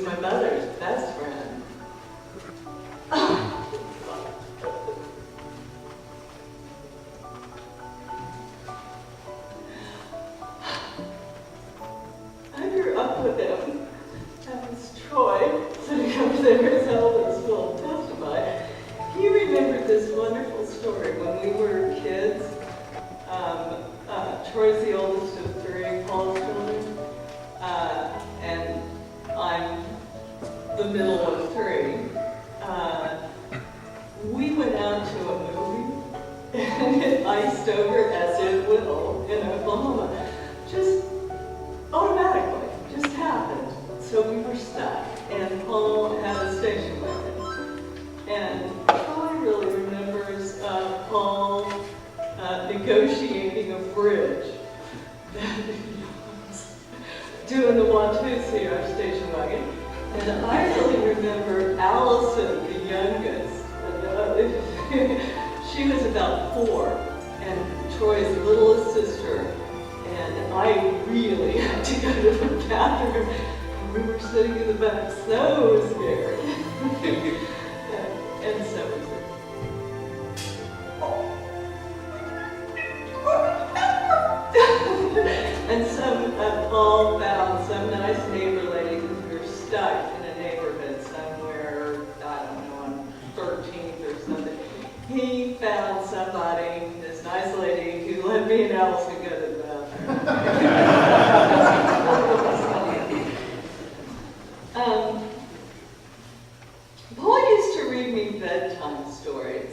was my mother's best friend. I grew up with him. That was Troy, sitting over there as Elvis will testify. He remembered this wonderful story when we were kids. Troy's the oldest of three Paul's children, and I'm the middle of three. We went out to a movie, and it iced over as it will in Oklahoma. Just automatically, just happened. So we were stuck, and Paul had a station wagon. And Troy really remembers Paul negotiating a bridge, doing the 1-2 our station wagon. And I really remember Allison, the youngest. She was about 4, and Troy's littlest sister. And I really had to go to the bathroom. And we were sitting in the back so scared. And so was it. And Paul found some nice neighbor lady because we were stuck in a neighborhood somewhere, I don't know, on 13th or something. He found somebody, this nice lady, who let me and Allison go to the bathroom. Paul used to read me bedtime stories.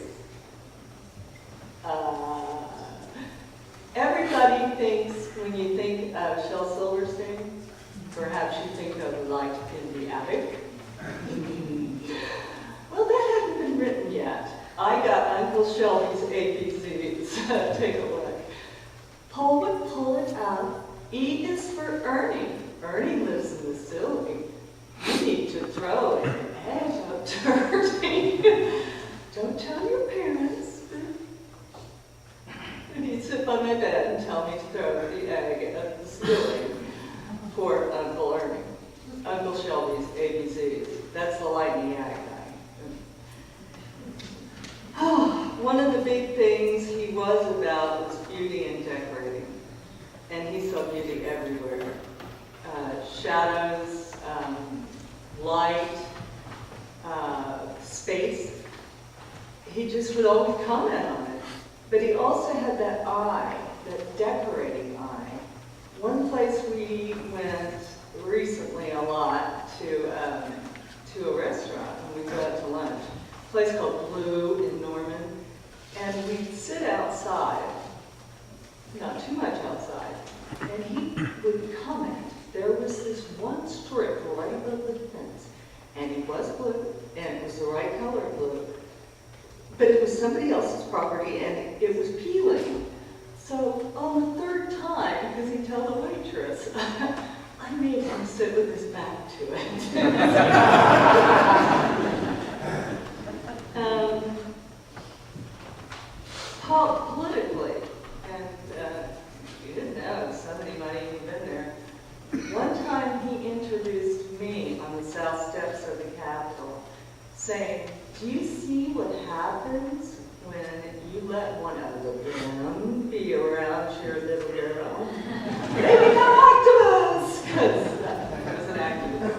Everybody thinks, when you think of Shel Silverstein, perhaps you think of Light in the Attic. Well, that hadn't been written yet. I got Uncle Shelby's ABCs. Take a look. Paul would pull it out. E is for Ernie. Ernie lives in the silly. You need to throw an egg up to Ernie. Don't tell your parents. And he'd sit by my bed and tell me to throw the egg at the ceiling for Uncle Ernie. Uncle Shelby's ABCs. That's the light in the attic guy. One of the big things he was about was beauty and decorating. And he saw beauty everywhere. Shadows, light, space. He just would always comment on it. But he also had that eye, that decorating eye. One place we went recently a lot to a restaurant, and we'd go out to lunch, a place called Blue in Norman, and we'd sit outside, not too much outside, and he would comment. There was this one strip right above the fence, and it was blue, and it was the right color of blue, but it was somebody else's property, and it was peeling. So on the third time, because he'd tell the waitress, I made him sit with his back to it. Politically, and you didn't know, somebody might have even been there. One time he introduced me on the south steps of the Capitol, saying, "Do you see what happens when you let one of them be around your little girl? They become activists!" Because it was an activist.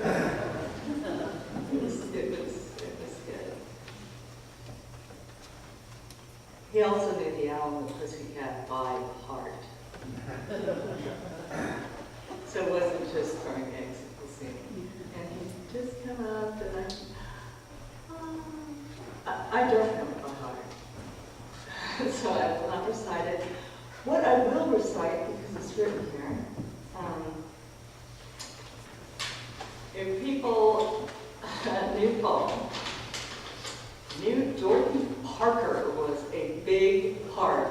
It was good. He also knew the Allen the Pussycat by heart. So it wasn't just throwing eggs at the ceiling. And he'd just come up and I don't know it by heart. So I will not recite it. What I will recite, because it's written here, if people knew Paul, knew Jordan Parker was a big part